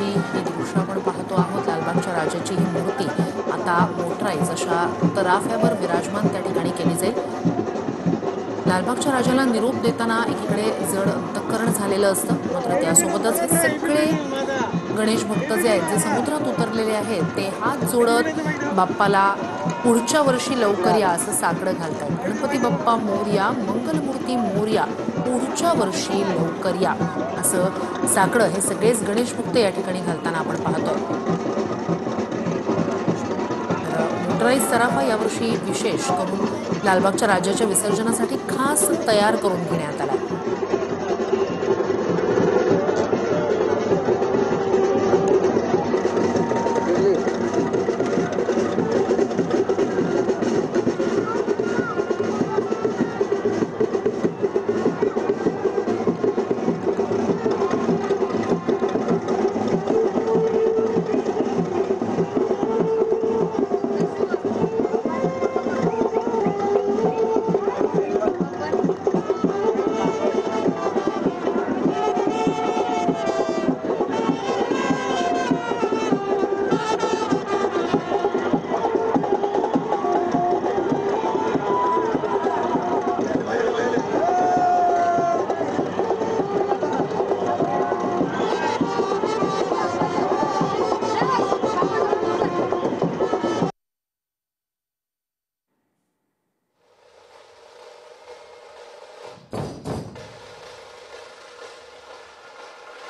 ही दृश्य आपण पाहतो आहोत। लालबागच्या राजाची ही मूर्ती आता मोटराईज अशा तराफ्यावर विराजमान त्या ठिकाणी केली जाईल। लालबागच्या राजाला निरोप देताना एकीकडे जड अंतःकरण झालेलं असतं, मात्र त्यासोबतच हे सगळे गणेश भक्त जे आहेत, जे समुद्रात उतरलेले आहेत, ते हात जोडत बाप्पाला पुढच्या वर्षी लवकर या असं साकडं घालतात। गणपती बाप्पा मोरया, मंगलमूर्ती मोरया, पुढच्या वर्षी लवकर या असं साकडं हे सगळेच गणेश भक्त या ठिकाणी घालताना आपण पाहतोय। मोटराईज सराफा यावर्षी विशेष करून लालबागच्या राजाच्या विसर्जनासाठी खास तयार करून घेण्यात आला।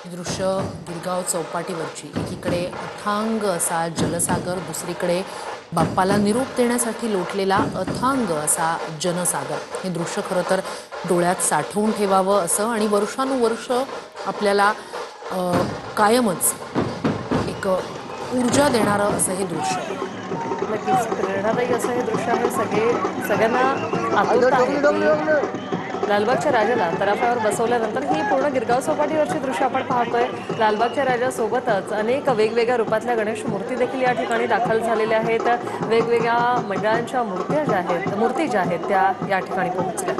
दृश्य गिरगाव चौपाटीवरची, एकीकडे अथांग असा जलसागर, दुसरीकडे बाप्पाला निरोप देण्यासाठी लोटलेला अथांग असा जनसागर। हे दृश्य खरं तर डोळ्यात साठवून ठेवावं असं आणि वर्षानुवर्ष आपल्याला कायमच एक ऊर्जा देणारं असं हे दृश्य। नक्कीच प्रेरणादायी असं हे दृश्य आहे। सगळ्यांना आतुरता आहे। लालबागच्या राजाला तराफ्यावर बसवल्यानंतर ही पूर्ण गिरगाव चौपाटीवरची दृश्य आपण पाहतोय। लालबागच्या राजासोबतच अनेक वेगवेगळ्या रूपातल्या गणेश मूर्ती देखील या ठिकाणी दाखल झालेल्या आहेत। वेगवेगळ्या मंडळांच्या मूर्ती ज्या आहेत त्या या ठिकाणी पोहोचल्या।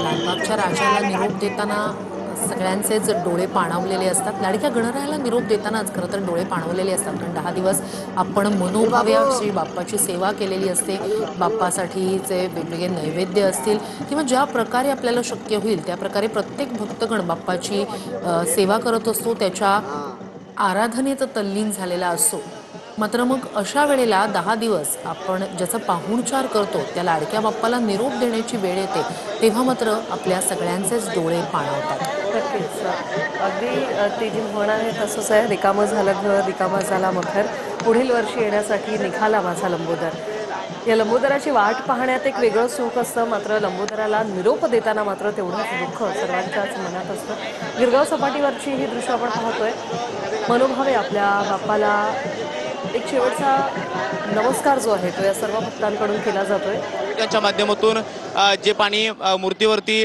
लालबागच्या राजाला निरोप देताना सगळ्यांचेच डोळे पाणावलेले असतात। लाडक्या गणरायाला निरोप देतानाच खरं तर डोळे पाणावलेले असतात, कारण 10 दिवस आपण मनोभावे श्री बाप्पाची सेवा केलेली असते। बाप्पासाठीचे वेगवेगळे नैवेद्य असतील किंवा ज्या प्रकारे आपल्याला शक्य होईल त्या प्रकारे प्रत्येक भक्तगण बाप्पाची सेवा करत असतो, त्याच्या आराधनेत तल्लीन झालेला असतो। मात्र मग अशा वेळेला 10 दिवस आपण ज्याचा पाहुणचार करतो त्या लाडक्या बाप्पाला निरोप देण्याची वेळ येते, तेव्हा मात्र आपल्या सगळ्यांचेच डोळे पाणावतात। नक्कीच अगदी ती जी म्हण आहे तसंच आहे, रिकामं झालं घर रिकामा झाला मखर, पुढील वर्षी येण्यासाठी निघाला माझा लंबोदर। या लंबोदराची वाट पाहण्यात एक वेगळं सुख असतं, मात्र लंबोदराला निरोप देताना मात्र तेवढंच दुःख सर्वांच्याच मनात असतं। गिरगाव सपाटीवरची ही दृश्य आपण पाहतोय। मनोभावे आपल्या बाप्पाला एक शेवटचा नमस्कार जो आहे तो या सर्व भक्तांकडून केला जातोय। त्यांच्या माध्यमातून जे पाणी मूर्तीवरती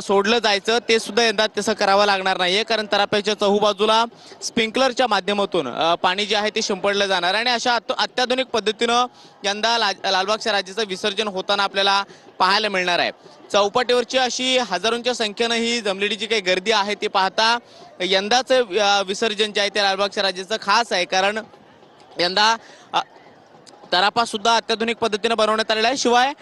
सोडलं जायचं ते सुद्धा यंदा तसं करावं लागणार नाहीये, कारण तराफ्याच्या चहूबाजूला स्प्रिंकलरच्या माध्यमातून पाणी जे आहे ते शिंपडलं जाणार आणि अशा अत्याधुनिक पद्धतीनं यंदा लालबागच्या राजाचं विसर्जन होताना आपल्याला पाहायला मिळणार आहे। चौपाटीवरची अशी हजारोंच्या संख्येनं ही जमलेली जी काही गर्दी आहे ती पाहता यंदाचं विसर्जन जे आहे ते लालबागच्या राजाचं खास आहे, कारण यंदा तराफा सुद्धा अत्याधुनिक पद्धतीने बनवण्यात आलेला आहे। शिवाय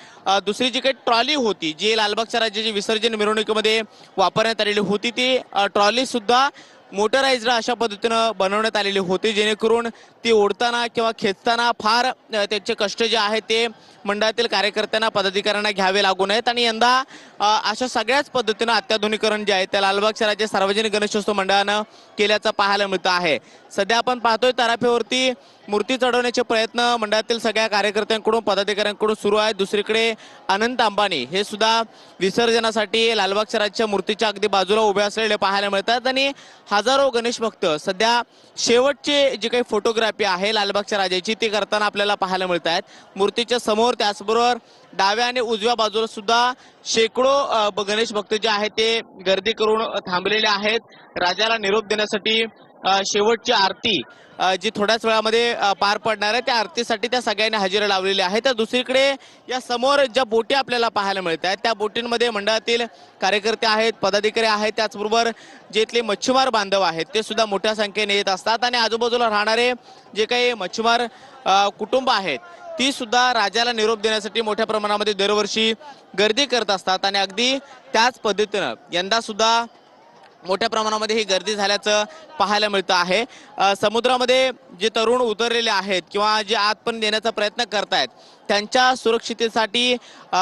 दुसरी जी काही ट्रॉली होती जी लालबागच्या राजाची विसर्जन मिरवणुकीमध्ये वापरण्यात आलेली होती, ती ट्रॉली सुद्धा मोटराइज्ड अशा पद्धतीनं बनवण्यात आलेली होती, जेणेकरून ती ओढताना किंवा खेचताना फार त्याचे कष्ट जे आहेत ते मंडळातील कार्यकर्त्यांना पदाधिकाऱ्यांना घ्यावे लागू नयेत। आणि यंदा अशा सगळ्याच पद्धतीनं अत्याधुनिकरण जे आहे त्या लालबागच्या राजा सार्वजनिक गणेशोत्सव मंडळानं केल्याचं पाहायला मिळतं आहे। सध्या आपण पाहतोय तराफ्यावरती मूर्ती चढवण्याचे प्रयत्न मंडळातील सगळ्या कार्यकर्त्यांकडून पदाधिकाऱ्यांकडून सुरू आहेत। दुसरीकडे अनंत अंबानी हे सुद्धा विसर्जनासाठी लालबागच्या राजाच्या मूर्तीच्या अगदी बाजूला उभे असलेले पाहायला मिळतात आणि हजारो गणेश भक्त सध्या शेवटचे जी काही फोटोग्राफी आहे लालबागच्या राजाची ती करताना आपल्याला पाहायला मिळत आहेत। मूर्तीच्या समोर त्याचबरोबर डाव्या आणि उजव्या बाजूला सुद्धा शेकडो गणेश भक्त जे आहेत ते गर्दी करून थांबलेले आहेत राजाला निरोप देण्यासाठी। शेवटची आरती जी थोड्याच वेळामध्ये पार पडणार आहे त्या आरतीसाठी त्या सगळ्यांनी हजेरी लावलेली आहे। तर दुसरीकडे या समोर ज्या बोटी आपल्याला पाहायला मिळत आहेत त्या बोटींमध्ये मंडळातील कार्यकर्ते आहेत, पदाधिकारी आहेत, त्याचबरोबर जे इथले मच्छीमार बांधव आहेत ते सुद्धा मोठ्या संख्येने येत असतात आणि आजूबाजूला राहणारे जे काही मच्छीमार कुटुंब आहेत ती सुद्धा राजाला निरोप देण्यासाठी मोठ्या प्रमाणामध्ये दरवर्षी गर्दी करत असतात आणि अगदी त्याच पद्धतीनं यंदा सुद्धा मोठ्या प्रमाणामध्ये ही गर्दी झाल्याचं पाहायला मिळतं आहे। समुद्रामध्ये जे तरुण उतरलेले आहेत किंवा जे आतपर्यंत येण्याचा प्रयत्न करतायत त्यांच्या सुरक्षितेसाठी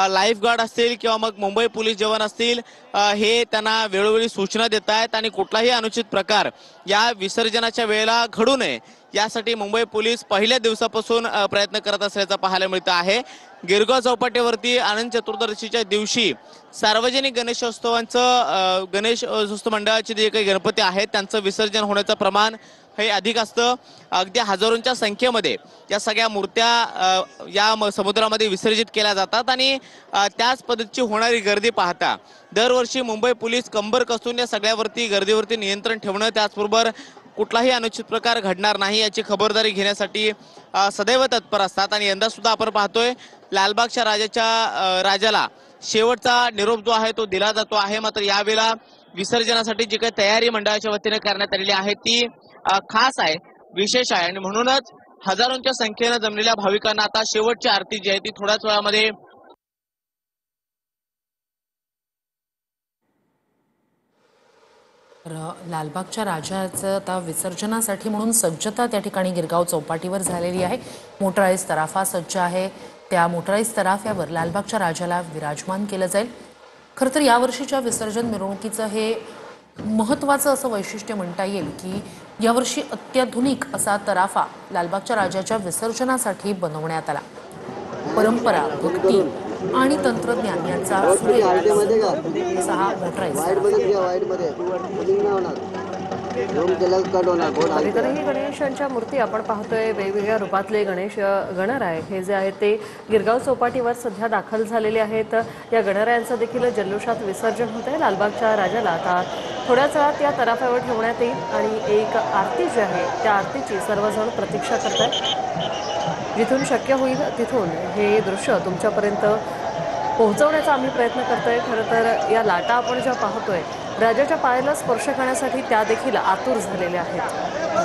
लाईफ गार्ड असतील किंवा मग मुंबई पोलीस जवान असतील हे त्यांना वेळोवेळी सूचना देत आहेत आणि कुठलाही अनुचित प्रकार या विसर्जनाच्या वेळेला घडू नये यासाठी मुंबई पोलीस पहिल्या दिवसापासून प्रयत्न करत असल्याचं पाहायला मिळतं आहे। गिरगाव चौपाटीवरती अनंत चतुर्दशीच्या दिवशी सार्वजनिक गणेशोत्सवांचं गणेशोत्सव मंडळाचे जे काही गणपती आहेत त्यांचं विसर्जन होण्याचं प्रमाण हे अधिक असतं। अगदी हजारोंच्या संख्येमध्ये या सगळ्या मूर्त्या या समुद्रामध्ये विसर्जित केल्या जातात आणि त्याच पद्धतीची होणारी गर्दी पाहता दरवर्षी मुंबई पोलीस कंबर कसून या सगळ्यावरती गर्दीवरती नियंत्रण ठेवणं त्याचबरोबर कुठलाही अनुचित प्रकार घडणार नाही याची खबरदारी घेण्यासाठी सदैव तत्पर असतात आणि यंदा सुद्धा आपण पाहतोय लालबागच्या राजाला शेवटचा निरोप जो आहे तो दिला जातो आहे। मात्र यावेळेला विसर्जनासाठी जी काही तयारी मंडळाच्या वतीने करण्यात आलेली आहे ती खास आहे, विशेष आहे आणि म्हणूनच हजारोंच्या संख्येने जमलेल्या भाविकांना आता शेवटची आरती जी आहे ती थोड्याच वेळामध्ये लालबागच्या राजाचं आता विसर्जनासाठी म्हणून सज्जता त्या ठिकाणी गिरगाव चौपाटीवर झालेली आहे। मोटराईज तराफा सज्ज आहे, त्या मोटराईज तराफ्यावर लालबागच्या राजाला विराजमान केलं जाईल। खरं तर यावर्षीच्या विसर्जन मिरवणुकीचं हे महत्त्वाचं असं वैशिष्ट्य म्हणता येईल की यावर्षी अत्याधुनिक असा तराफा लालबागच्या राजाच्या विसर्जनासाठी बनवण्यात आला। परंपरा, भक्ती आणि तंत्रज्ञान यांचा असा हा मोटराईज इतरही गणेशांच्या मूर्ती आपण पाहतोय वेगवेगळ्या रूपातले गणराय हे जे आहेत ते गिरगाव चौपाटीवर सध्या दाखल झालेले आहेत। या गणरायांचं देखील जल्लोषात विसर्जन होत आहे। लालबागच्या राजाला आता थोड्याच वेळात या तराफ्यावर ठेवण्यात येईल आणि एक आरती जी आहे त्या आरतीची सर्वजण प्रतीक्षा करतात। जिथून शक्य होईल तिथून हे दृश्य तुमच्यापर्यंत पोहोचवण्याचा आम्ही प्रयत्न करतोय। खरं तर या लाटा आपण ज्या पाहतोय राजाच्या पायाला स्पर्श करण्यासाठी त्या देखील आतुर झालेल्या आहेत।